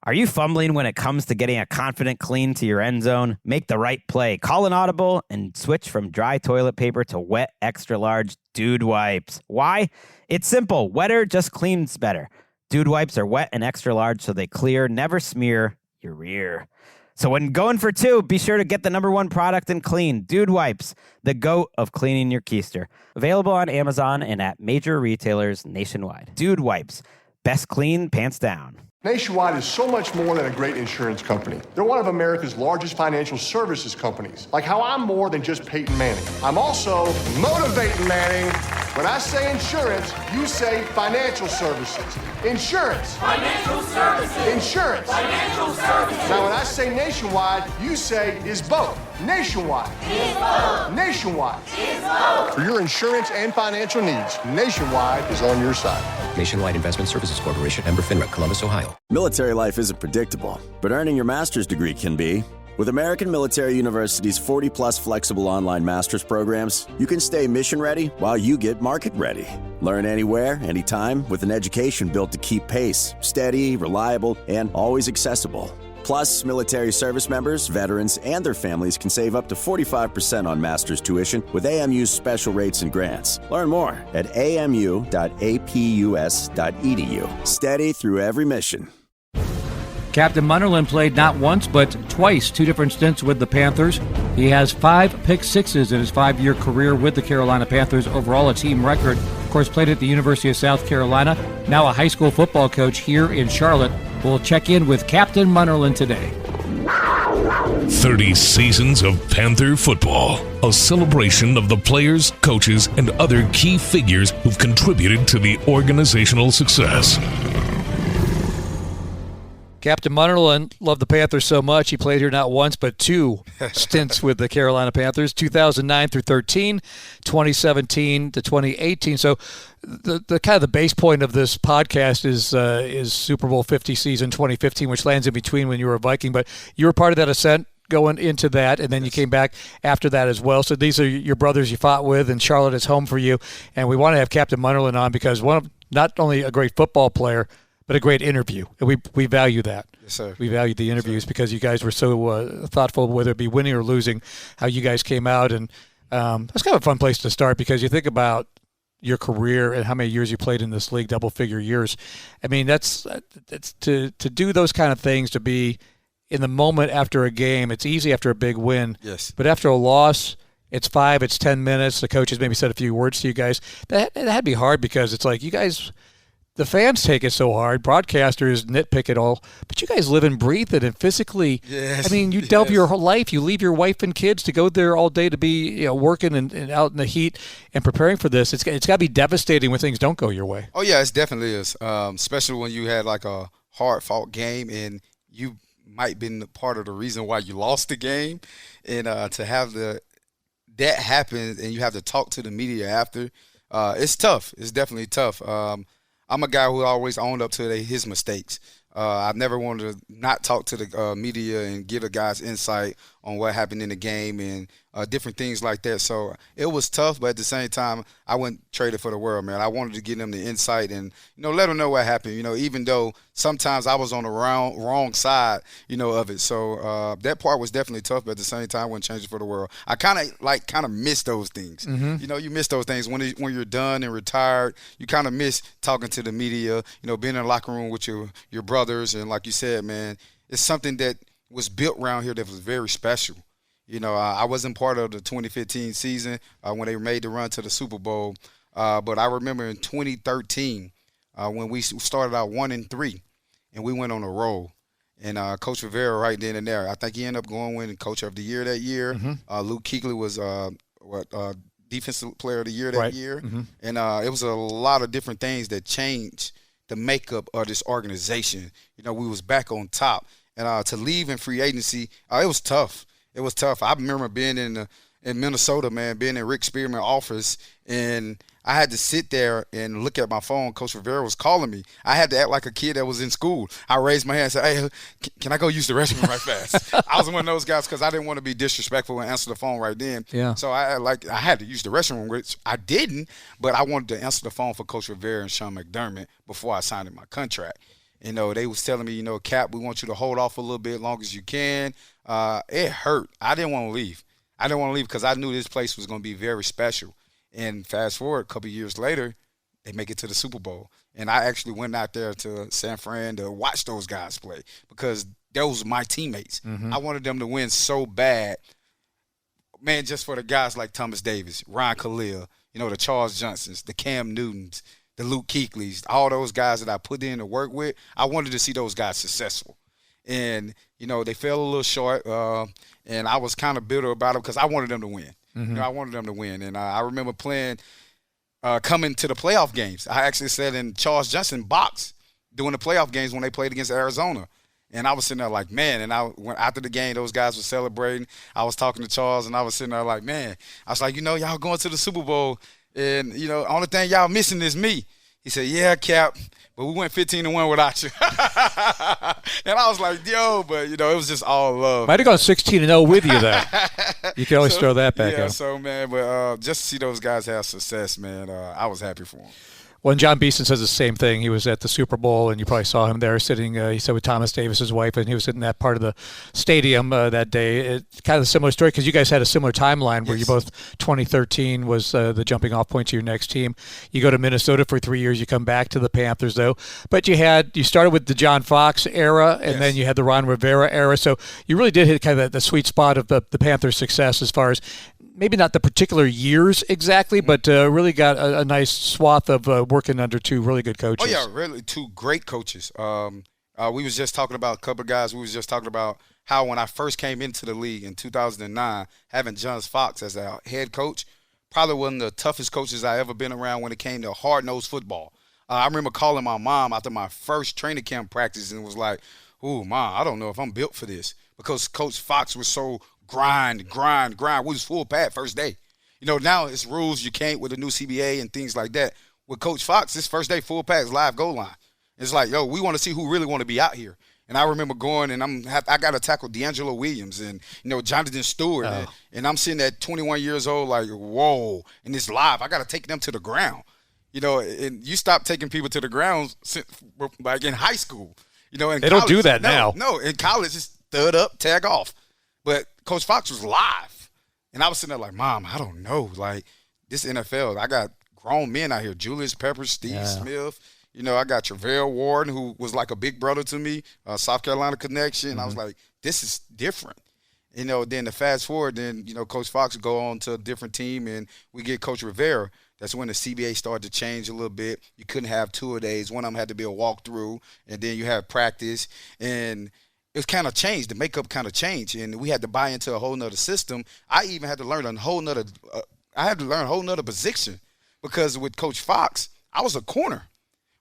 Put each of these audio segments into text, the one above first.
Are you fumbling when it comes to getting a confident clean to your end zone? Make the right play. Call an audible and switch from dry toilet paper to wet, extra large Dude wipes. Why? It's simple. Wetter just cleans better. Dude wipes are wet and extra large, so they clear, never smear your rear. So when going for two, be sure to get the #1 product in clean, Dude Wipes, the GOAT of cleaning your keister. Available on Amazon and at major retailers nationwide. Dude Wipes, best clean, pants down. Nationwide is so much more than a great insurance company. They're one of America's largest financial services companies. Like how I'm more than just Peyton Manning. I'm also motivating Manning. When I say insurance, you say financial services. Insurance. Financial services. Insurance. Financial services. Now when I say nationwide, you say is both. Nationwide. Is both. Nationwide. Is both. For your insurance and financial needs, Nationwide is on your side. Nationwide Investment Services Corporation, member FINRA, Columbus, Ohio. Military life isn't predictable, but earning your master's degree can be. With American Military University's 40-plus flexible online master's programs, you can stay mission-ready while you get market-ready. Learn anywhere, anytime, with an education built to keep pace, steady, reliable, and always accessible. Plus, military service members, veterans, and their families can save up to 45% on master's tuition with AMU's special rates and grants. Learn more at amu.apus.edu. Steady through every mission. Captain Munnerlyn played not once, but twice, 2 different stints with the Panthers. He has 5 pick sixes in his 5-year career with the Carolina Panthers, overall a team record. Of course, played at the University of South Carolina, now a high school football coach here in Charlotte. We'll check in with Captain Munnerlyn today. 30 seasons of Panther football, a celebration of the players, coaches, and other key figures who've contributed to the organizational success. Captain Munnerlyn loved the Panthers so much, he played here not once, but 2 stints with the Carolina Panthers, 2009 through 13, 2017 to 2018. So the kind of the base point of this podcast is Super Bowl 50 season 2015, which lands in between when you were a Viking. But you were part of that ascent going into that, and then you came back after that as well. So these are your brothers you fought with, and Charlotte is home for you. And we want to have Captain Munnerlyn on because not only a great football player, but a great interview. And we value that. Yes, sir. We value the interviews because you guys were so thoughtful, whether it be winning or losing, how you guys came out. And that's kind of a fun place to start because you think about your career and how many years you played in this league, double-figure years. I mean, it's to do those kind of things, to be in the moment after a game. It's easy after a big win. Yes. But after a loss, it's 5, it's 10 minutes. The coaches maybe said a few words to you guys. That had to be hard because it's like you guys – the fans take it so hard. Broadcasters nitpick it all. But you guys live and breathe it and physically. Yes. I mean, you delve your whole life. You leave your wife and kids to go there all day to be working and out in the heat and preparing for this. It's got to be devastating when things don't go your way. Oh, yeah, it definitely is, especially when you had like a hard-fought game and you might been part of the reason why you lost the game. And to have that happen and you have to talk to the media after, it's tough. It's definitely tough. I'm a guy who always owned up to his mistakes. I've never wanted to not talk to the media and give the guys insight on what happened in the game and different things like that. So it was tough, but at the same time, I wouldn't trade it for the world, man. I wanted to give them the insight and, let them know what happened, even though sometimes I was on the wrong side, of it. So that part was definitely tough, but at the same time, I wouldn't change it for the world. I kind of miss those things. Mm-hmm. You miss those things when you're done and retired. You kind of miss talking to the media, being in the locker room with your brothers. And like you said, man, it's something that was built around here that was very special. I wasn't part of the 2015 season when they made the run to the Super Bowl, but I remember in 2013 when we started out 1-3, and we went on a roll. And Coach Rivera right then and there, I think he ended up winning Coach of the Year that year. Mm-hmm. Luke Kuechly was Defensive Player of the Year that year. Mm-hmm. And it was a lot of different things that changed the makeup of this organization. We was back on top. And to leave in free agency, it was tough. It was tough. I remember being in Minnesota, man, being in Rick Spearman's office, and I had to sit there and look at my phone. Coach Rivera was calling me. I had to act like a kid that was in school. I raised my hand and said, "Hey, can I go use the restroom right fast?" I was one of those guys because I didn't want to be disrespectful and answer the phone right then. Yeah. So I had to use the restroom, which I didn't, but I wanted to answer the phone for Coach Rivera and Sean McDermott before I signed my contract. You know, they was telling me, you know, Cap, we want you to hold off a little bit as long as you can. It hurt. I didn't want to leave. I didn't want to leave because I knew this place was going to be very special. And fast forward a couple of years later, they make it to the Super Bowl. And I actually went out there to San Fran to watch those guys play because those were my teammates. I wanted them to win so bad. Man, just for the guys like Thomas Davis, Ryan Khalil, you know, the Charles Johnsons, the Cam Newtons, the Luke Kuechly's, all those guys that I put in to work with, I wanted to see those guys successful. And, you know, they fell a little short, and I was kind of bitter about it because I wanted them to win. You know, I wanted them to win. And I remember coming to the playoff games. I actually sat in Charles Johnson box doing the playoff games when they played against Arizona. And I was sitting there like, man, and after the game, those guys were celebrating. I was talking to Charles, and I was sitting there like, man, I was like, you know, y'all going to the Super Bowl, and, you know, only thing y'all missing is me. He said, yeah, Cap, but we went 15-1 without you. And I was like, yo, but, you know, it was just all love. Might have gone 16-0 with you, though. You can always throw that back out. Yeah, so, man, but just to see those guys have success, man, I was happy for them. Well, and John Beeson says the same thing. He was at the Super Bowl, and you probably saw him there sitting, he said, with Thomas Davis's wife, and he was in that part of the stadium that day. It's kind of a similar story because you guys had a similar timeline where you both 2013 was the jumping off point to your next team. You go to Minnesota for 3 years. You come back to the Panthers, though. But you started with the John Fox era, and then you had the Ron Rivera era. So you really did hit kind of the sweet spot of the Panthers' success as far as maybe not the particular years exactly, but really got a nice swath of working under two really good coaches. Oh, yeah, really, two great coaches. We was just talking about a couple of guys. We was just talking about how when I first came into the league in 2009, having John Fox as our head coach, probably one of the toughest coaches I ever been around when it came to hard-nosed football. I remember calling my mom after my first training camp practice and was like, ooh, Mom, I don't know if I'm built for this because Coach Fox was so grind. We was full pad first day. You know, now it's rules you can't with the new CBA and things like that. With Coach Fox, this first day full pad is live goal line. It's like, yo, we want to see who really want to be out here. And I remember going and I got to tackle D'Angelo Williams and, you know, Jonathan Stewart. And I'm sitting at 21 years old like, whoa, and it's live. I got to take them to the ground. You know, and you stop taking people to the ground like in high school. You know, they don't do that now. No, in college, it's thud up, tag off. But Coach Fox was live. And I was sitting there like, Mom, I don't know. Like, this NFL, I got grown men out here, Julius Peppers, Steve Smith. You know, I got Travell Warden, who was like a big brother to me, South Carolina connection. I was like, this is different. You know, then to fast forward, then, you know, Coach Fox would go on to a different team, and we get Coach Rivera. That's when the CBA started to change a little bit. You couldn't have two-a-days. One of them had to be a walkthrough, and then you have practice. And it was kind of changed. The makeup kind of changed, and we had to buy into a whole nother system. I even had to learn a whole nother position because with Coach Fox, I was a corner.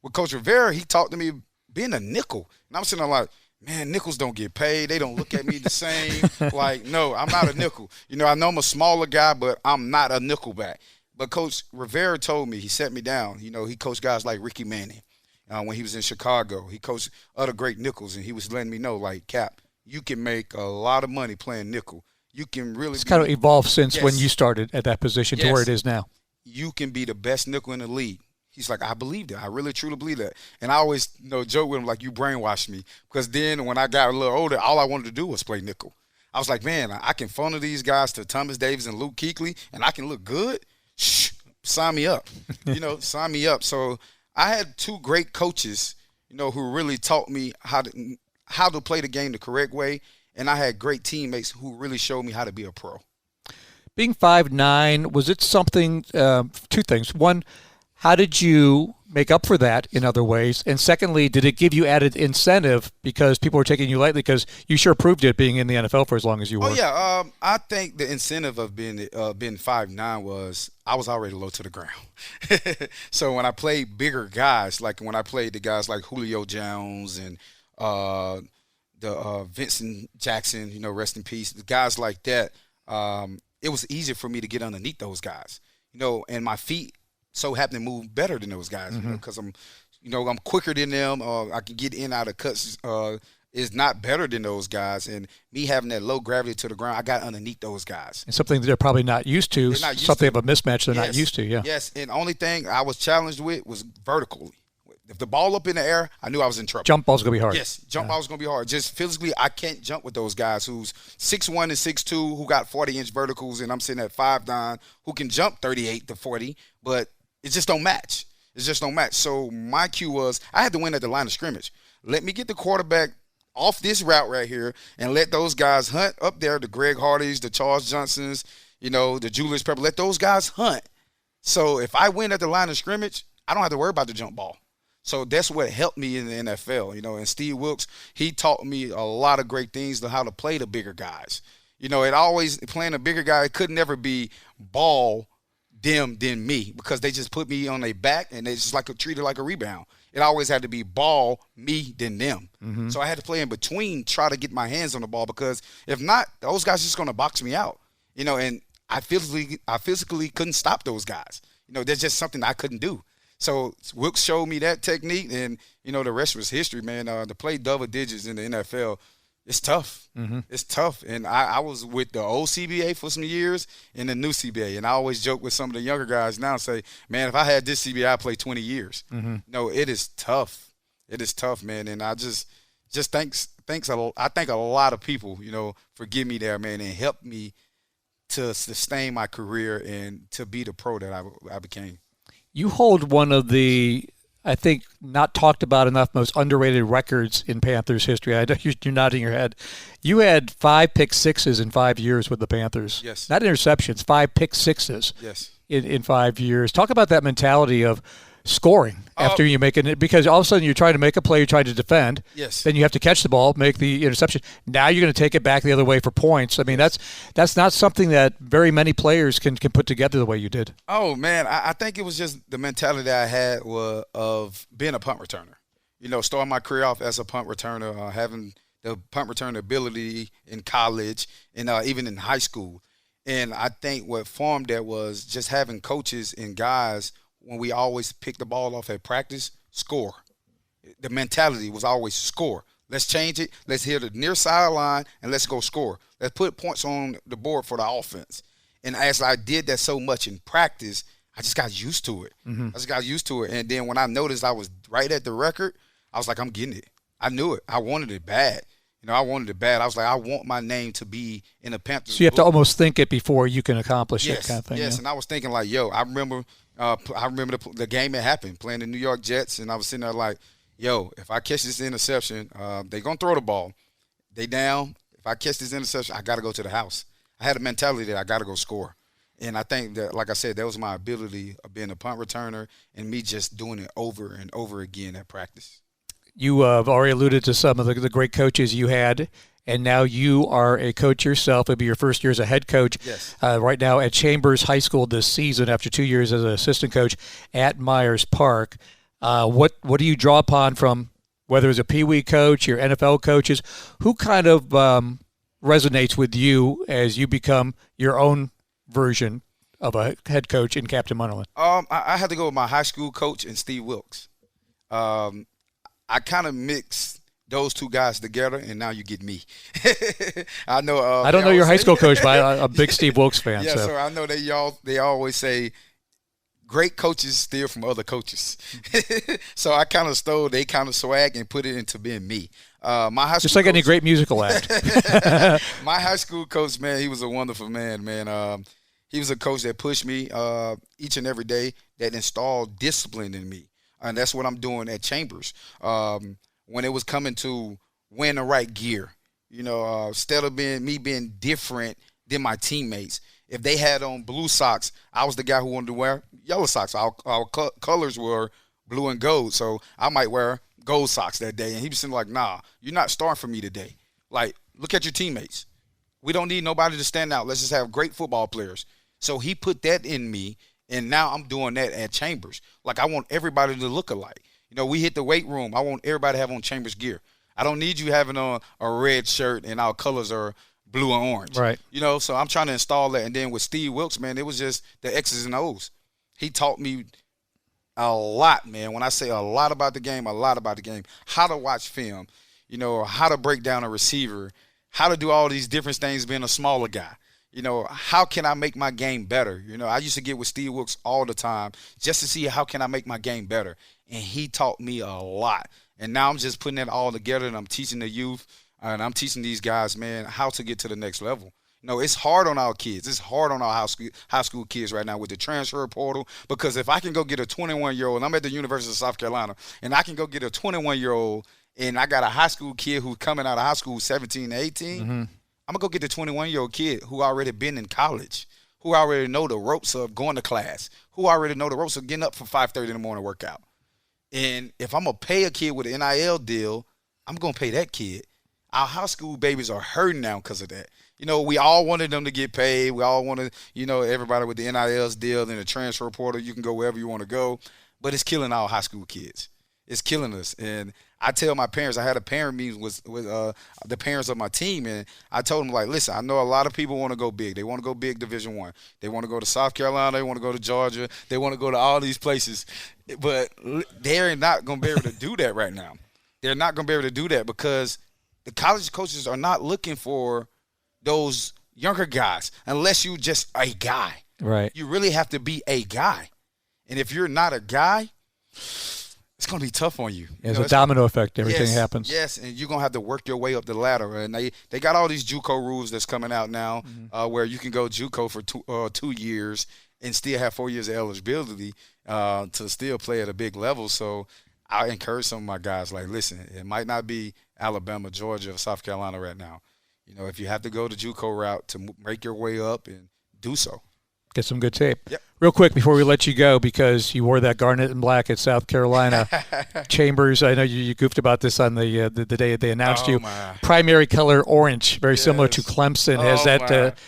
With Coach Rivera, he talked to me being a nickel. And I'm sitting there like, man, nickels don't get paid. They don't look at me the same. Like, no, I'm not a nickel. You know, I know I'm a smaller guy, but I'm not a nickel back. But Coach Rivera told me, he set me down. You know, he coached guys like Ricky Manning when he was in Chicago. He coached other great nickels, and he was letting me know, like, Cap, you can make a lot of money playing nickel. You can really – It's kind of evolved since when you started at that position to where it is now. You can be the best nickel in the league. He's like, I believe that. I really, truly believe that. And I always, you know, joke with him like, you brainwashed me. Because then when I got a little older, all I wanted to do was play nickel. I was like, man, I can funnel these guys to Thomas Davis and Luke Kuechly, and I can look good. Shh, sign me up. You know, sign me up. So I had two great coaches, you know, who really taught me how to play the game the correct way. And I had great teammates who really showed me how to be a pro. Being 5'9", was it something, two things. One, how did you make up for that in other ways? And secondly, did it give you added incentive because people were taking you lightly? Because you sure proved it being in the NFL for as long as you were. Oh, yeah. I think the incentive of being 5'9" was I was already low to the ground. So when I played bigger guys, like when I played the guys like Julio Jones and the Vincent Jackson, you know, rest in peace, the guys like that, it was easier for me to get underneath those guys, you know, and my feet so happen to move better than those guys, because I'm quicker than them. I can get in and out of cuts. Is not better than those guys, and me having that low gravity to the ground, I got underneath those guys. And something that they're probably not used to. Something of a mismatch they're not used to. Yeah. Yes, and the only thing I was challenged with was vertically. if the ball up in the air, I knew I was in trouble. Jump ball's going to be hard. Yes, jump ball's going to be hard. Just physically, I can't jump with those guys who's 6'1" and 6'2", who got 40-inch verticals, and I'm sitting at 5'9", who can jump 38 to 40, but it just don't match. It just don't match. So my cue was I had to win at the line of scrimmage. Let me get the quarterback off this route right here and let those guys hunt up there, the Greg Hardys, the Charles Johnsons, the Julius Pepper. Let those guys hunt. So if I win at the line of scrimmage, I don't have to worry about the jump ball. So that's what helped me in the NFL, and Steve Wilkes, he taught me a lot of great things on how to play the bigger guys. It always, playing a bigger guy, it could never be ball them than me because they just put me on their back and they just treated like a rebound. It always had to be ball, me, then them. Mm-hmm. So I had to play in between, try to get my hands on the ball because if not, those guys are just going to box me out. And I physically couldn't stop those guys. There's just something I couldn't do. So Wilkes showed me that technique, and, the rest was history, man. To play double digits in the NFL, it's tough. Mm-hmm. It's tough. And I was with the old CBA for some years and the new CBA. And I always joke with some of the younger guys now and say, man, if I had this CBA, I'd play 20 years. Mm-hmm. No, it is tough. It is tough, man. And I just I thank a lot of people, for getting me there, man, and helped me to sustain my career and to be the pro that I became. You hold one of the, I think, not talked about enough, most underrated records in Panthers history. I know you're nodding your head. You had 5 pick sixes in 5 years with the Panthers. Yes. Not interceptions, 5 pick sixes. Yes. In 5 years. Talk about that mentality of scoring after you make it, because all of a sudden you're trying to make a play, you're trying to defend. Yes. Then you have to catch the ball, make the interception. Now you're going to take it back the other way for points. I mean, that's not something that very many players can put together the way you did. Oh, man, I think it was just the mentality that I had of being a punt returner. Starting my career off as a punt returner, having the punt return ability in college and even in high school. And I think what formed that was just having coaches and guys when we always pick the ball off at practice, score. The mentality was always score. Let's change it. Let's hit the near sideline and let's go score. Let's put points on the board for the offense. And as I did that so much in practice, I just got used to it. Mm-hmm. I just got used to it. And then when I noticed I was right at the record, I was like, I'm getting it. I knew it. I wanted it bad. I wanted it bad. I was like, I want my name to be in the Panthers. So you have to almost think it before you can accomplish it, kind of thing. Yes, yeah. And I was thinking like, I remember the game that happened, playing the New York Jets, and I was sitting there like, if I catch this interception, they're going to throw the ball. They down. If I catch this interception, I got to go to the house. I had a mentality that I got to go score. And I think that, like I said, that was my ability of being a punt returner and me just doing it over and over again at practice. You have already alluded to some of the great coaches you had, and now you are a coach yourself. It'll be your first year as a head coach. Yes. Right now at Chambers High School this season after 2 years as an assistant coach at Myers Park. What do you draw upon from whether it's a Pee Wee coach, your NFL coaches? Who kind of resonates with you as you become your own version of a head coach in Captain Munnerlyn? I had to go with my high school coach and Steve Wilkes. I kind of mixed those two guys together, and now you get me. I know. I don't know your high school coach, but I'm a big Steve Wilkes fan. Yeah, so I know they always say great coaches steal from other coaches. So I kind of stole they kind of swag and put it into being me. My high school just like coach, any great musical act. My high school coach, man, he was a wonderful man, man. He was a coach that pushed me each and every day, that installed discipline in me. And that's what I'm doing at Chambers. When it was coming to wearing the right gear, instead of being different than my teammates. If they had on blue socks, I was the guy who wanted to wear yellow socks. Our colors were blue and gold, so I might wear gold socks that day. And he was saying like, nah, you're not starting for me today. Like, look at your teammates. We don't need nobody to stand out. Let's just have great football players. So he put that in me. And now I'm doing that at Chambers. Like, I want everybody to look alike. We hit the weight room. I want everybody to have on Chambers gear. I don't need you having on a red shirt and our colors are blue and orange. Right. So I'm trying to install that. And then with Steve Wilkes, man, it was just the X's and O's. He taught me a lot, man. When I say a lot about the game, how to watch film, how to break down a receiver, how to do all these different things being a smaller guy. how can I make my game better? I used to get with Steve Wilkes all the time just to see how can I make my game better. And he taught me a lot. And now I'm just putting it all together, and I'm teaching the youth, and I'm teaching these guys, man, how to get to the next level. It's hard on our kids. It's hard on our high school kids right now with the transfer portal, because if I can go get a 21-year-old, I'm at the University of South Carolina, and I can go get a 21-year-old, and I got a high school kid who's coming out of high school 17, 18, I'm going to go get the 21-year-old kid who already been in college, who already know the ropes of going to class, who already know the ropes of getting up for 5:30 in the morning workout. And if I'm going to pay a kid with an NIL deal, I'm going to pay that kid. Our high school babies are hurting now because of that. We all wanted them to get paid. We all wanted, everybody with the NIL's deal and the transfer portal, you can go wherever you want to go. But it's killing our high school kids. It's killing us. And I tell my parents, I had a parent meeting with the parents of my team, and I told them, listen, I know a lot of people want to go big. They want to go big Division I. They want to go to South Carolina. They want to go to Georgia. They want to go to all these places. But they're not going to be able to do that right now. They're not going to be able to do that because the college coaches are not looking for those younger guys unless you just a guy. Right. You really have to be a guy. And if you're not a guy, it's going to be tough on you. There's a domino effect. Everything happens. Yes, and you're going to have to work your way up the ladder. And they got all these JUCO rules that's coming out now where you can go JUCO for 2 years and still have 4 years of eligibility to still play at a big level. So I encourage some of my guys, listen, it might not be Alabama, Georgia, or South Carolina right now. If you have to go the JUCO route to make your way up, and do so. Get some good tape. Yep. Real quick before we let you go, because you wore that garnet and black at South Carolina. Chambers, I know you goofed about this on the day they announced you. My. Primary color orange, very similar to Clemson.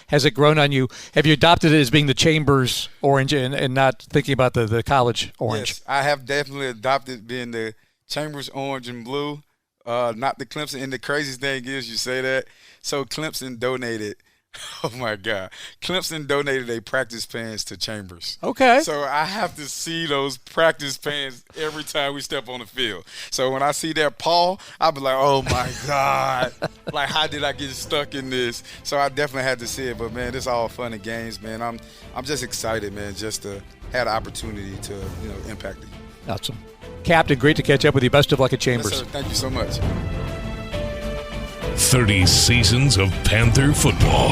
Has it grown on you? Have you adopted it as being the Chambers orange and not thinking about the college orange? Yes, I have definitely adopted being the Chambers orange and blue, not the Clemson. And the craziest thing is you say that. So Clemson donated. Oh, my God. Clemson donated their practice pants to Chambers. Okay. So I have to see those practice pants every time we step on the field. So when I see that Paul, I'll be like, oh, my God. How did I get stuck in this? So I definitely had to see it. But, man, it's all fun and games, man. I'm just excited, man, just to have the opportunity to, impact it. Awesome. Captain, great to catch up with you. Best of luck at Chambers. Yes, sir. Thank you so much. 30 seasons of Panther football.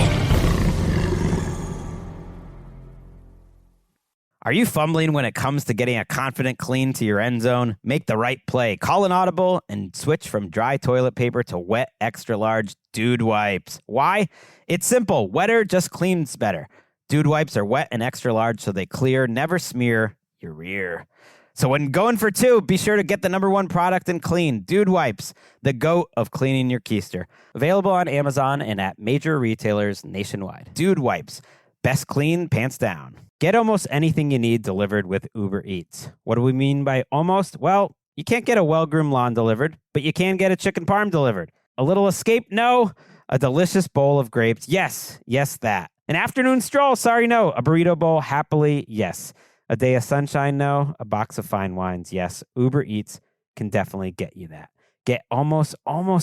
Are you fumbling when it comes to getting a confident clean to your end zone? Make the right play. Call an audible and switch from dry toilet paper to wet, extra large Dude wipes. Why? It's simple. Wetter just cleans better. Dude wipes are wet and extra large, so they clear, never smear your rear. So when going for two, be sure to get the #1 product in clean, Dude Wipes, the GOAT of cleaning your keister. Available on Amazon and at major retailers nationwide. Dude Wipes, best clean, pants down. Get almost anything you need delivered with Uber Eats. What do we mean by almost? Well, you can't get a well-groomed lawn delivered, but you can get a chicken parm delivered. A little escape? No. A delicious bowl of grapes? Yes, that. An afternoon stroll? Sorry, no. A burrito bowl? Happily, yes. A day of sunshine? No. A box of fine wines? Yes. Uber Eats can definitely get you that. Get almost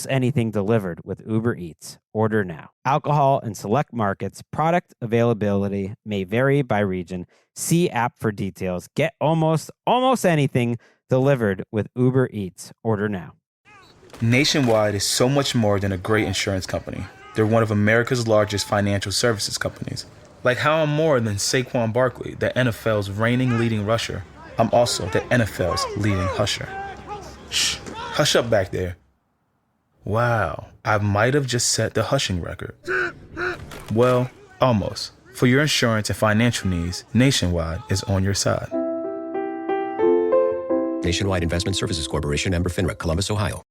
anything delivered with Uber Eats. Order now. Alcohol in select markets. Product availability may vary by region. See app for details. Get almost anything delivered with Uber Eats. Order now. Nationwide is so much more than a great insurance company. They're one of America's largest financial services companies. Like how I'm more than Saquon Barkley, the NFL's reigning leading rusher. I'm also the NFL's leading husher. Shh, hush up back there. Wow, I might have just set the hushing record. Well, almost. For your insurance and financial needs, Nationwide is on your side. Nationwide Investment Services Corporation, member FINRA, Columbus, Ohio.